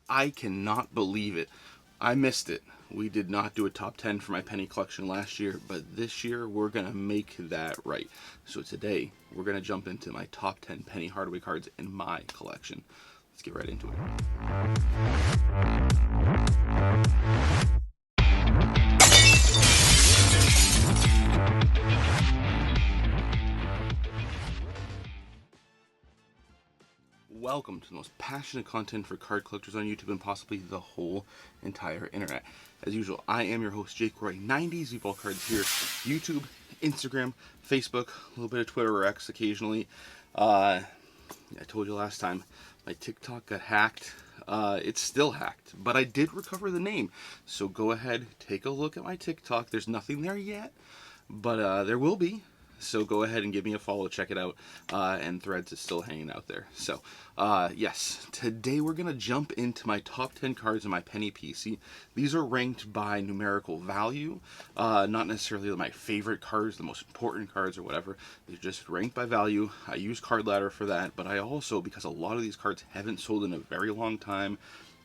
I cannot believe it. I missed it. We did not do a top 10 for my penny collection last year, but this year we're going to make that right. So today we're going to jump into my top 10 Penny Hardaway cards in my collection. Let's get right into it. Welcome to the most passionate content for card collectors on YouTube and possibly the whole entire internet. As usual, I am your host, Jake Roy. 90s Evolve Cards here. YouTube, Instagram, Facebook, a little bit of Twitter or X occasionally. I told you last time, my TikTok got hacked. It's still hacked, but I did recover the name. So go ahead, take a look at my TikTok. There's nothing there yet, but there will be. So go ahead and give me a follow, check it out, and Threads is still hanging out there. So, yes, today we're going to jump into my top 10 cards in my Penny PC. These are ranked by numerical value, not necessarily my favorite cards, the most important cards or whatever. They're just ranked by value. I use Card Ladder for that, but I also, because a lot of these cards haven't sold in a very long time,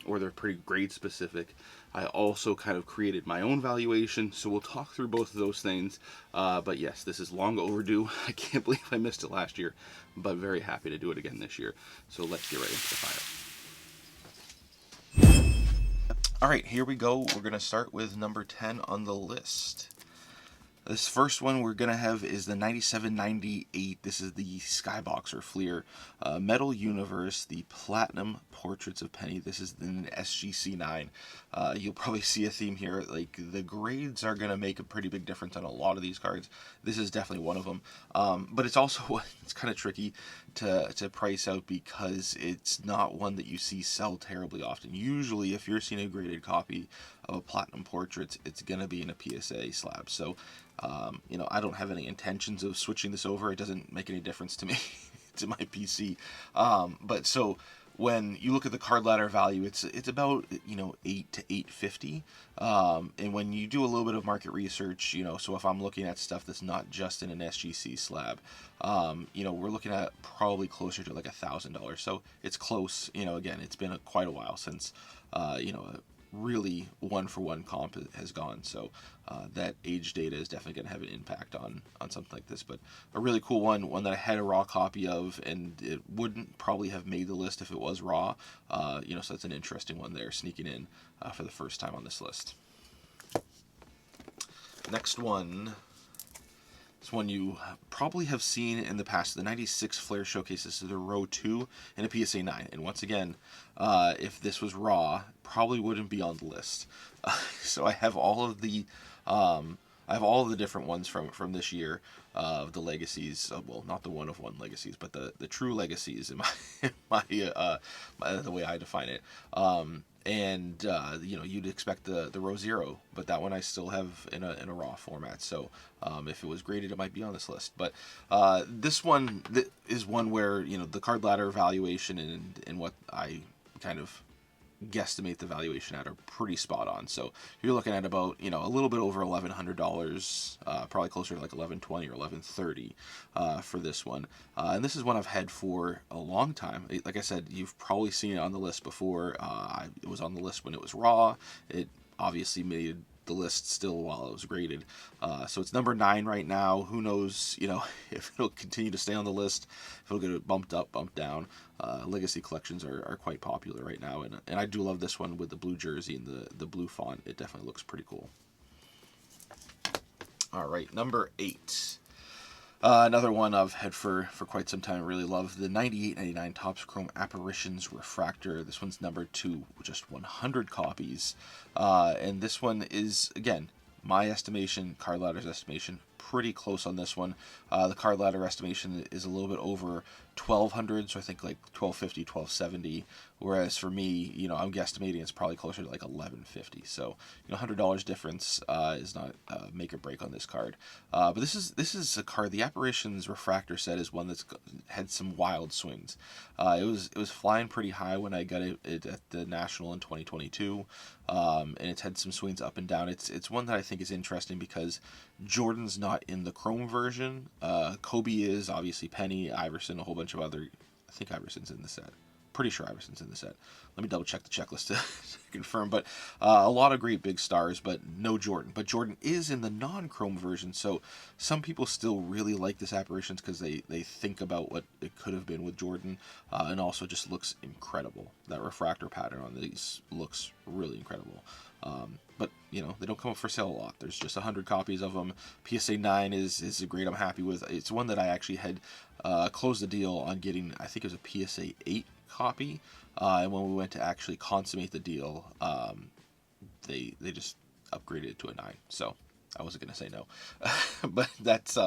or they're pretty grade specific, I also kind of created my own valuation, so we'll talk through both of those things. But yes, this is long overdue. I can't believe I missed it last year, but very happy to do it again this year. So let's get right into the file. Alright, here we go. We're going to start with number 10 on the list. This first one we're going to have is the 97-98. This is the Skyboxer Fleer Metal Universe, the Platinum Portraits of Penny. This is an SGC9. You'll probably see a theme here. Like, the grades are going to make a pretty big difference on a lot of these cards. This is definitely one of them. But it's also, it's kind of tricky to price out because it's not one that you see sell terribly often. Usually, if you're seeing a graded copy of a Platinum Portraits, it's going to be in a PSA slab. So, I don't have any intentions of switching this over. It doesn't make any difference to me, to my PC. But so when you look at the Card Ladder value, it's about 8 to 850. And when you do a little bit of market research, so if I'm looking at stuff that's not just in an SGC slab, we're looking at probably closer to like $1,000. So it's close. Again, it's been quite a while since a really one-for-one comp has gone, so that age data is definitely going to have an impact on something like this. But a really cool one that I had a raw copy of, and it wouldn't probably have made the list if it was raw. So that's an interesting one there, sneaking in for the first time on this list. Next one. This one you probably have seen in the past. The 96 Flair Showcase. This is the Row 2 and a PSA 9. And once again, if this was raw, probably wouldn't be on the list. So I have all of the different ones from this year of the legacies. Well, not the one of one legacies, but the true legacies in my the way I define it. You'd expect the Row 0, but that one I still have in a raw format. So if it was graded, it might be on this list. But this one is one where the Card Ladder valuation and what I kind of guesstimate the valuation at are pretty spot on. So you're looking at about a little bit over $1,100, probably closer to like $1,120 or $1,130 for this one. And this is one I've had for a long time. Like I said, you've probably seen it on the list before. It was on the list when it was raw. It obviously made the list still while it was graded. So it's number 9 right now. Who knows, if it'll continue to stay on the list, if it'll get bumped up, bumped down. Legacy collections are quite popular right now, and I do love this one with the blue jersey and the blue font. It definitely looks pretty cool. All right, number 8. Another one I've had for quite some time. I really love the 98-99 Topps Chrome Apparitions Refractor. This one's number 2, with just 100 copies. And this one is, again, my estimation, Card Ladder's estimation, pretty close on this one. The Card Ladder estimation is a little bit over 1,200, so I think like 1,250, 1,270. Whereas for me, I'm guesstimating it's probably closer to like 1,150. So, $100 difference is not make or break on this card. But this is a card. The Apparitions Refractor set is one that's had some wild swings. It was flying pretty high when I got it at the National in 2022, and it's had some swings up and down. It's one that I think is interesting because Jordan's not in the Chrome version. Kobe is, obviously Penny, Iverson, a whole bunch of other. I think Iverson's in the set. pretty sure Iverson's in the set. Let me double check the checklist to confirm. But a lot of great big stars, but no Jordan. But Jordan is in the non-chrome version, so some people still really like this apparitions because they think about what it could have been with Jordan, and also just looks incredible. That refractor pattern on these looks really incredible. But they don't come up for sale a lot. There's just 100 copies of them. PSA 9 is a grade I'm happy with. It's one that I actually had closed the deal on getting. I think it was a PSA 8 copy. And when we went to actually consummate the deal, they just upgraded it to a 9. So I wasn't gonna say no. But that's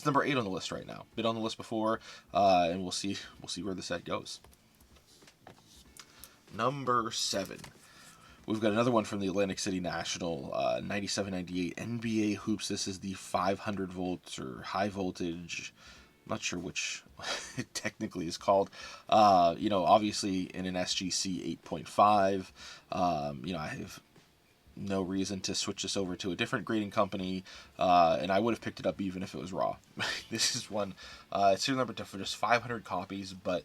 number 8 on the list right now. Been on the list before, and we'll see where the set goes. Number 7. We've got another one from the Atlantic City National, 97-98 NBA Hoops. This is the 500 volts or high voltage. I'm not sure which it technically is called. Obviously in an SGC 8.5. I have no reason to switch this over to a different grading company, and I would have picked it up even if it was raw. This is one. It's serial number for just 500 copies, but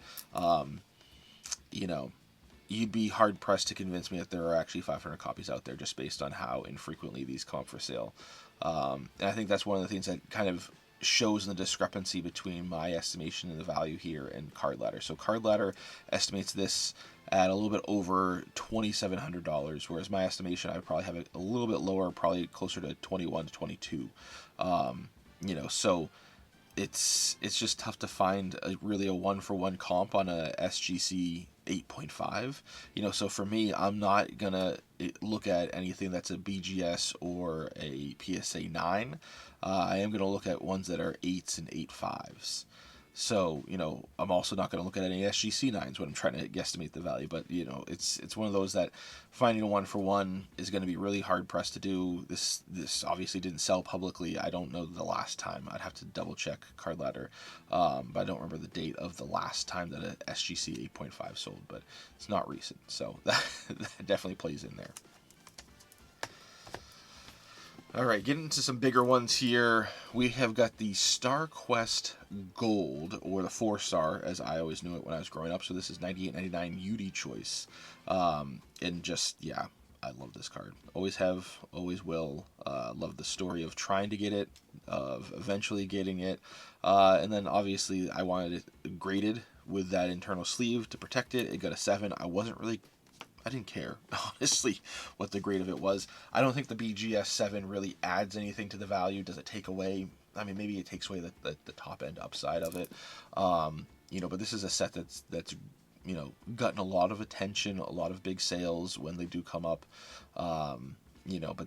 you'd be hard-pressed to convince me that there are actually 500 copies out there just based on how infrequently these come up for sale. And I think that's one of the things that kind of shows the discrepancy between my estimation and the value here and Card Ladder. So Card Ladder estimates this at a little bit over $2,700, whereas my estimation, I would probably have it a little bit lower, probably closer to 21 to 22. So it's just tough to find really a one-for-one comp on a SGC 8.5. So for me, I'm not gonna look at anything that's a BGS or a PSA 9. I am gonna look at ones that are 8s and 8.5s. So, I'm also not going to look at any SGC 9s when I'm trying to guesstimate the value. But, it's one of those that finding a one-for-one is going to be really hard-pressed to do. This obviously didn't sell publicly. I don't know the last time. I'd have to double-check Card Ladder. But I don't remember the date of the last time that a SGC 8.5 sold. But it's not recent. So that definitely plays in there. All right, getting into some bigger ones here. We have got the Star Quest Gold, or the 4-star, as I always knew it when I was growing up. So this is 98.99 UD choice. And just, yeah, I love this card. Always have, always will. Love the story of trying to get it, of eventually getting it. And then, obviously, I wanted it graded with that internal sleeve to protect it. It got a 7. I didn't care, honestly, what the grade of it was. I don't think the BGS 7 really adds anything to the value. Does it take away? I mean, maybe it takes away the top end upside of it. But this is a set that's gotten a lot of attention, a lot of big sales when they do come up. But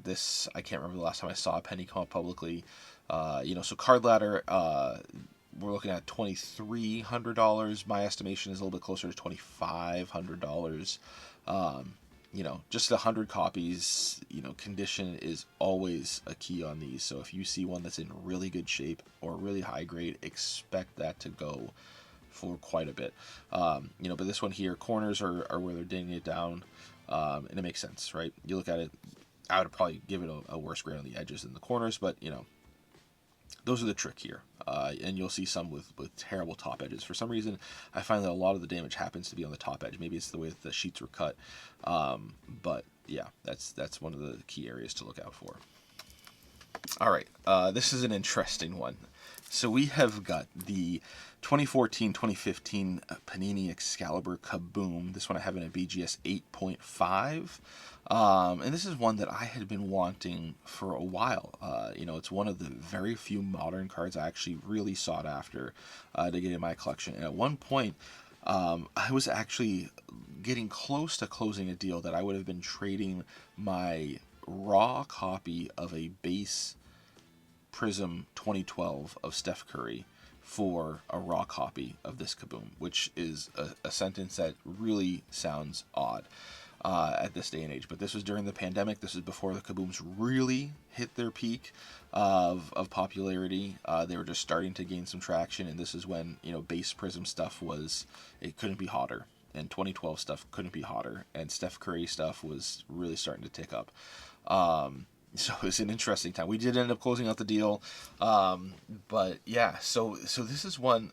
this, I can't remember the last time I saw a penny come up publicly. So Card Ladder, we're looking at $2,300. My estimation is a little bit closer to $2,500. Just 100 copies, condition is always a key on these. So if you see one that's in really good shape or really high grade, expect that to go for quite a bit. But this one here, corners are where they're dinging it down, and it makes sense, right? You look at it, I would probably give it a worse grade on the edges than the corners, but, those are the trick here. And you'll see some with terrible top edges. For some reason, I find that a lot of the damage happens to be on the top edge. Maybe it's the way that the sheets were cut. But yeah, that's one of the key areas to look out for. All right, this is an interesting one. So we have got the 2014-2015 Panini Excalibur Kaboom. This one I have in a BGS 8.5. And this is one that I had been wanting for a while. It's one of the very few modern cards I actually really sought after to get in my collection. And at one point, I was actually getting close to closing a deal that I would have been trading my raw copy of a base Prism 2012 of Steph Curry for a raw copy of this Kaboom, which is a sentence that really sounds odd at this day and age. But this was during the pandemic. This was before the Kabooms really hit their peak of popularity. They were just starting to gain some traction, and this is when base Prism stuff it couldn't be hotter, and 2012 stuff couldn't be hotter, and Steph Curry stuff was really starting to tick up. So it was an interesting time. We did end up closing out the deal, but yeah. So this is one.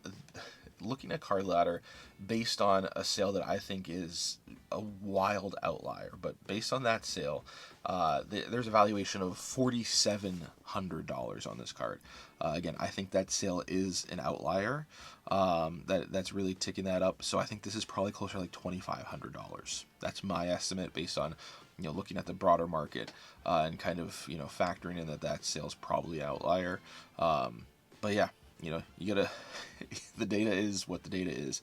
looking at Card Ladder based on a sale that I think is a wild outlier, but based on that sale, there's a valuation of $4,700 on this card. Again, I think that sale is an outlier. That's really ticking that up. So I think this is probably closer to like $2,500. That's my estimate based on looking at the broader market and kind of factoring in that sale's probably an outlier. But yeah, you gotta the data is what the data is.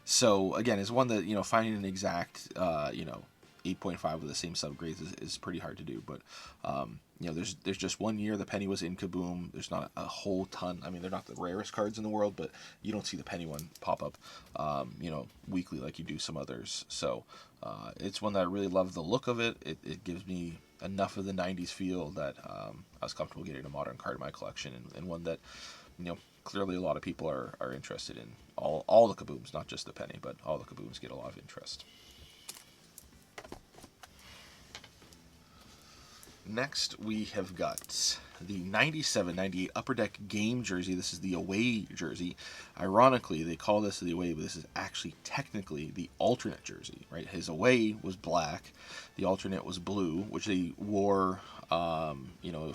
So again, it's one that finding an exact 8.5 with the same subgrades is pretty hard to do. But there's just 1 year the penny was in Kaboom. There's not a whole ton. I mean, they're not the rarest cards in the world, but you don't see the penny one pop up weekly like you do some others. So it's one that I really love the look of it. It gives me enough of the 90s feel that I was comfortable getting a modern card in my collection, and one that clearly a lot of people are interested in. All the Kabooms, not just the penny, but all the Kabooms get a lot of interest. Next, we have got the 97-98 Upper Deck game jersey. This is the away jersey. Ironically, they call this the away, but this is actually technically the alternate jersey, right? His away was black. The alternate was blue, which they wore, for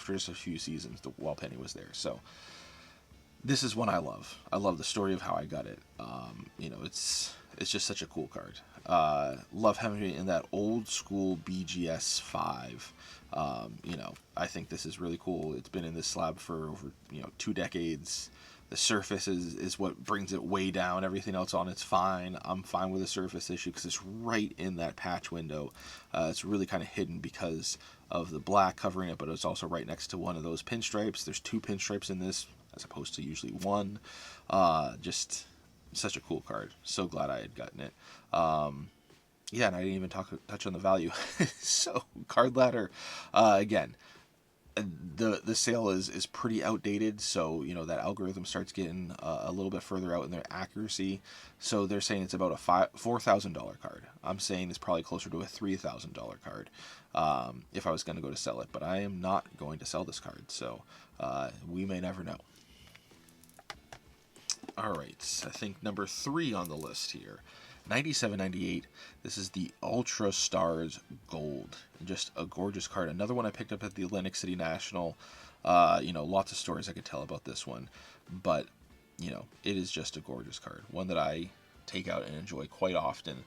just a few seasons while Penny was there. So this is one I love. I love the story of how I got it. It's just such a cool card. Love having it in that old school BGS 5. I think this is really cool. It's been in this slab for over 2 decades. The surface is what brings it way down. Everything else on it's fine. I'm fine with the surface issue because it's right in that patch window. It's really kind of hidden because of the black covering it, but it's also right next to one of those pinstripes. There's 2 pinstripes in this as opposed to usually 1. Just such a cool card. So glad I had gotten it. Yeah, and I didn't even touch on the value. So Card Ladder, again, the sale is pretty outdated. So that algorithm starts getting a little bit further out in their accuracy. So they're saying it's about a $4,000 card. I'm saying it's probably closer to a $3,000 card if I was going to go to sell it. But I am not going to sell this card. So we may never know. All right, I think number 3 on the list here. 97-98, this is the Ultra Stars Gold. Just a gorgeous card. Another one I picked up at the Atlantic City National. Lots of stories I could tell about this one. But, it is just a gorgeous card. One that I take out and enjoy quite often.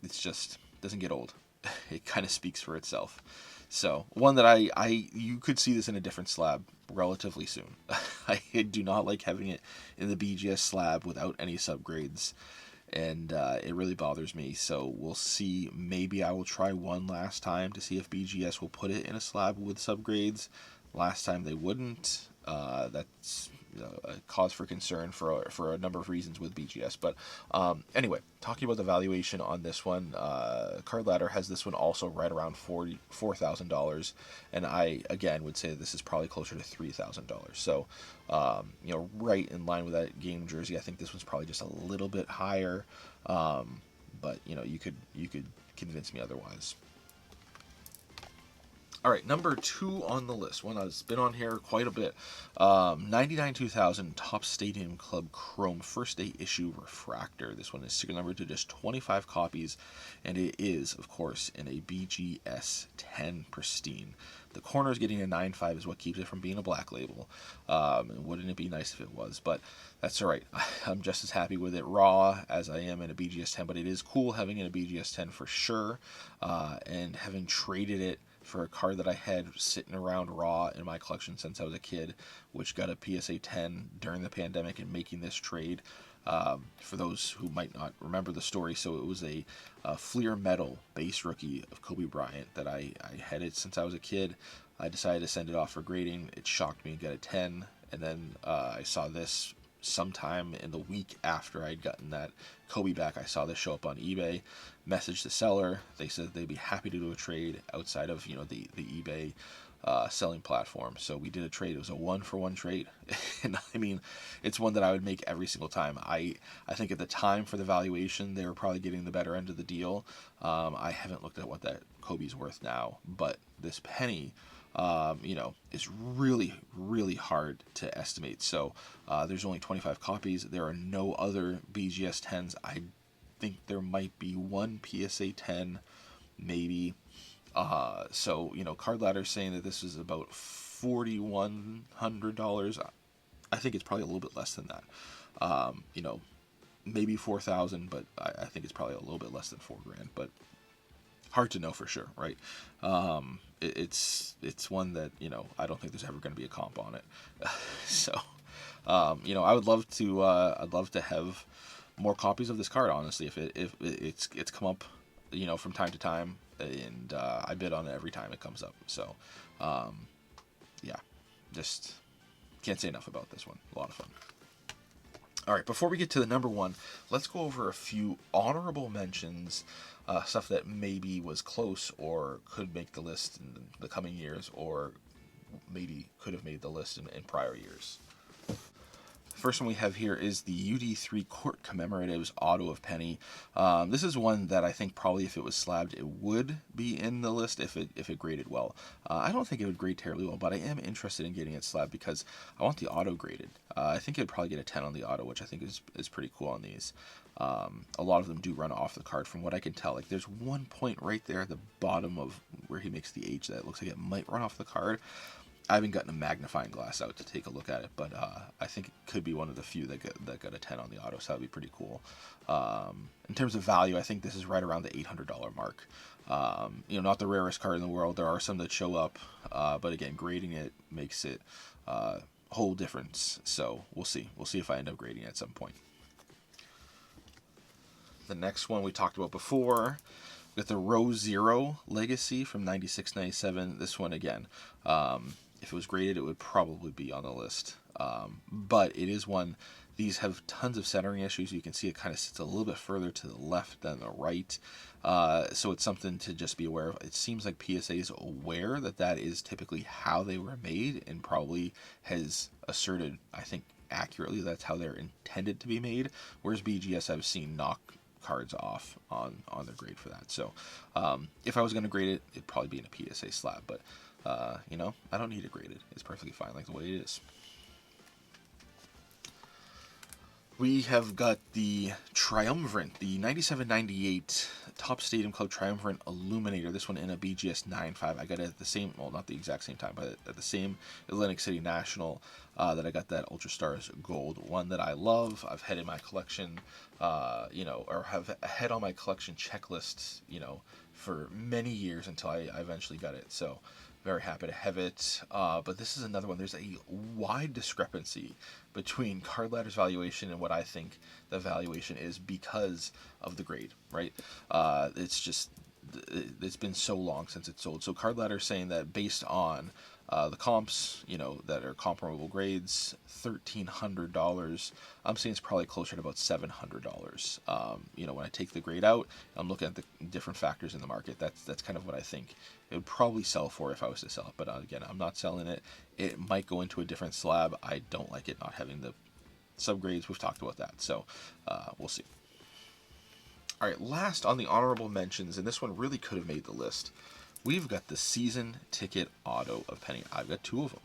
It's just, doesn't get old. It kind of speaks for itself. So, one that you could see this in a different slab relatively soon. I do not like having it in the BGS slab without any subgrades, and it really bothers me. So we'll see. Maybe I will try one last time to see if BGS will put it in a slab with subgrades. Last time they wouldn't. That's a cause for concern for a number of reasons with BGS. But anyway, talking about the valuation on this one, Card Ladder has this one also right around $4,000, and I again would say this is probably closer to $3,000. So right in line with that game jersey. I think this one's probably just a little bit higher, but you could convince me otherwise. All right, number 2 on the list, one that's been on here quite a bit. 99-2000 Topps Stadium Club Chrome First Day Issue Refractor. This one is serial numbered to just 25 copies, and it is, of course, in a BGS 10 pristine. The corners getting a 9.5 is what keeps it from being a black label. Wouldn't it be nice if it was? But that's all right. I'm just as happy with it raw as I am in a BGS 10, but it is cool having it in a BGS 10 for sure, and having traded it for a card that I had sitting around raw in my collection since I was a kid, which got a PSA 10 during the pandemic, and making this trade. For those who might not remember the story, so it was a Fleer Metal base rookie of Kobe Bryant that I had it since I was a kid. I decided to send it off for grading. It shocked me and got a 10, and then I saw this sometime in the week after I'd gotten that Kobe back. I saw this show up on eBay, messaged the seller. They said they'd be happy to do a trade outside of the eBay selling platform. So we did a trade. It was a 1-for-1 trade, and I mean, it's one that I would make every single time. I think at the time for the valuation, they were probably getting the better end of the deal. I haven't looked at what that Kobe's worth now, but this penny is really, really hard to estimate. So there's only 25 copies. There are no other BGS 10s. I think there might be one PSA 10, maybe. So, Card Ladder saying that this is about $4,100. I think it's probably a little bit less than that. Maybe 4,000, but I think it's probably a little bit less than $4,000. But hard to know for sure, right? It's one that I don't think there's ever going to be a comp on it. So, I would love to I'd love to have more copies of this card. Honestly, if it's come up, from time to time, and I bid on it every time it comes up. So, yeah, just can't say enough about this one. A lot of fun. All right, before we get to the number one, let's go over a few honorable mentions, stuff that maybe was close or could make the list in the coming years, or maybe could have made the list in prior years. First one we have here is the UD3 Court Commemoratives Auto of Penny. This is one that I think probably if it was slabbed, it would be in the list if it graded well. I don't think it would grade terribly well, but I am interested in getting it slabbed because I want the auto graded. I think it'd probably get a 10 on the auto, which I think is pretty cool on these. A lot of them do run off the card from what I can tell. Like there's one point right there at the bottom of where he makes the H that looks like it might run off the card. I haven't gotten a magnifying glass out to take a look at it, but I think it could be one of the few that got a 10 on the auto, so that would be pretty cool. In terms of value, I think this is right around the $800 mark. Not the rarest card in the world. There are some that show up, but again, grading it makes it a whole difference. So we'll see. We'll see if I end up grading it at some point. The next one we talked about before, with the Row Zero Legacy from 96-97. This one again. If it was graded, it would probably be on the list. But it is one, these have tons of centering issues. You can see it kind of sits a little bit further to the left than the right. So it's something to just be aware of. It seems like PSA is aware that is typically how they were made and probably has asserted, I think, accurately that's how they're intended to be made. Whereas BGS I've seen knock cards off on their grade for that. So if I was going to grade it, it'd probably be in a PSA slab. But I don't need it graded. It's perfectly fine like the way it is. We have got the Triumvirate, the 97-98 Top Stadium Club Triumvirate Illuminator. This one in a BGS 9.5. I got it at the same, well, not the exact same time, but at the same Atlantic City National that I got that Ultra Stars Gold one that I love. I've had in my collection, or have had on my collection checklist, for many years until I eventually got it. So very happy to have it. But this is another one. There's a wide discrepancy between Card Ladder's valuation and what I think the valuation is because of the grade, right? It's been so long since it's sold. So Card Ladder saying that based on the comps, that are comparable grades, $1,300. I'm saying it's probably closer to about $700. When I take the grade out, I'm looking at the different factors in the market. That's kind of what I think it would probably sell for if I was to sell it. But again, I'm not selling it. It might go into a different slab. I don't like it not having the subgrades. We've talked about that. So we'll see. All right, last on the honorable mentions, and this one really could have made the list. We've got the season ticket auto of Penny. I've got two of them.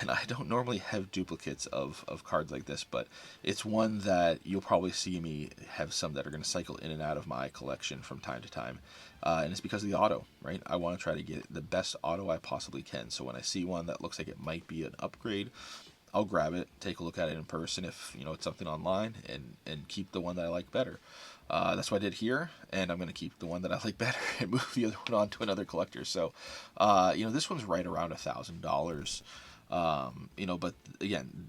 And I don't normally have duplicates of cards like this, but it's one that you'll probably see me have some that are going to cycle in and out of my collection from time to time. And it's because of the auto, right? I want to try to get the best auto I possibly can. So when I see one that looks like it might be an upgrade, I'll grab it, take a look at it in person if it's something online, and keep the one that I like better. That's what I did here, and I'm going to keep the one that I like better and move the other one on to another collector. So, this one's right around $1,000. But again,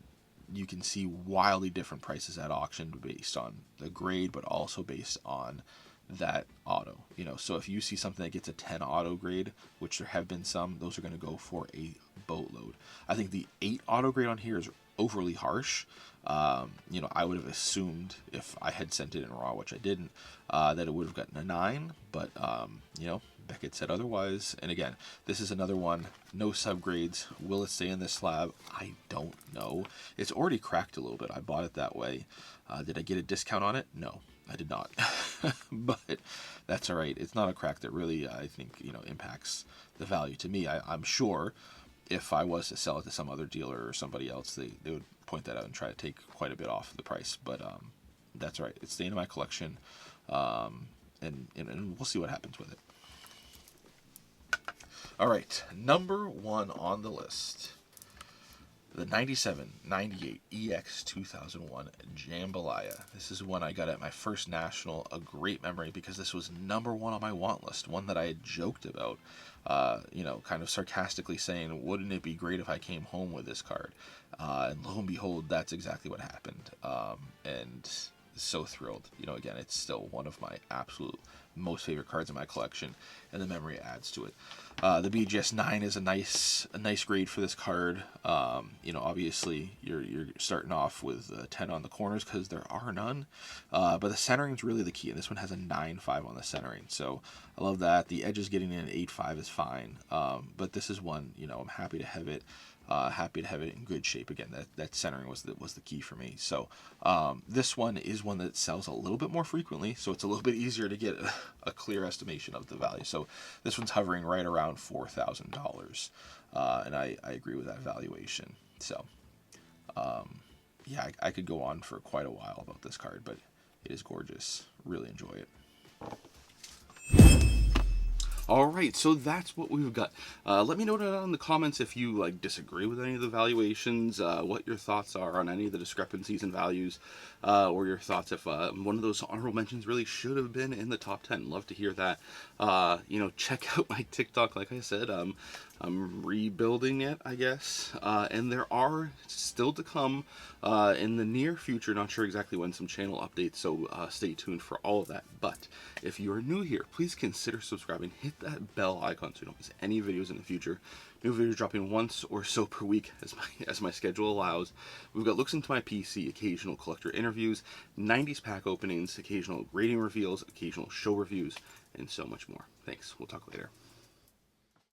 you can see wildly different prices at auction based on the grade, but also based on that auto. So if you see something that gets a 10 auto grade, which there have been some, those are going to go for a boatload. I think the 8 auto grade on here is overly harsh. I would have assumed if I had sent it in raw, which I didn't, that it would have gotten a 9, but Beckett said otherwise. And again, this is another one, no subgrades. Will it stay in this slab? I don't know. It's already cracked a little bit. I bought it that way. Did I get a discount on it? No. I did not. But that's all right. It's not a crack that really, I think, impacts the value to me. I'm sure if I was to sell it to some other dealer or somebody else, they would point that out and try to take quite a bit off the price. But that's all right. It's staying in my collection, and we'll see what happens with it. All right, number 1 on the list. The 97-98 EX 2001 Jambalaya. This is one I got at my first National. A great memory because this was number 1 on my want list. One that I had joked about, kind of sarcastically saying, wouldn't it be great if I came home with this card? And lo and behold, that's exactly what happened. And so thrilled. Again, it's still one of my absolute most favorite cards in my collection, and the memory adds to it. The BGS 9 is a nice grade for this card. Obviously you're starting off with 10 on the corners because there are none, but the centering is really the key, and this one has a 9.5 on the centering, so I love that. The edges getting in at 8.5 is fine, but this is one, I'm happy to have it. Happy to have it in good shape again. That centering was the key for me. So this one is one that sells a little bit more frequently, so it's a little bit easier to get a clear estimation of the value. So this one's hovering right around $4,000, and I agree with that valuation. So yeah, I could go on for quite a while about this card, but it is gorgeous. Really enjoy it. Alright, so that's what we've got. Let me know down in the comments if you disagree with any of the valuations, what your thoughts are on any of the discrepancies in values, or your thoughts if one of those honorable mentions really should have been in the top 10. Love to hear that. Check out my TikTok. Like I said, I'm rebuilding it, I guess, and there are still to come in the near future, not sure exactly when, some channel updates, so stay tuned for all of that. But if you are new here, please consider subscribing. Hit that bell icon so you don't miss any videos in the future. New videos dropping once or so per week as my schedule allows. We've got looks into my PC, occasional collector interviews, 90s pack openings, occasional grading reveals, occasional show reviews, and so much more. Thanks. We'll talk later.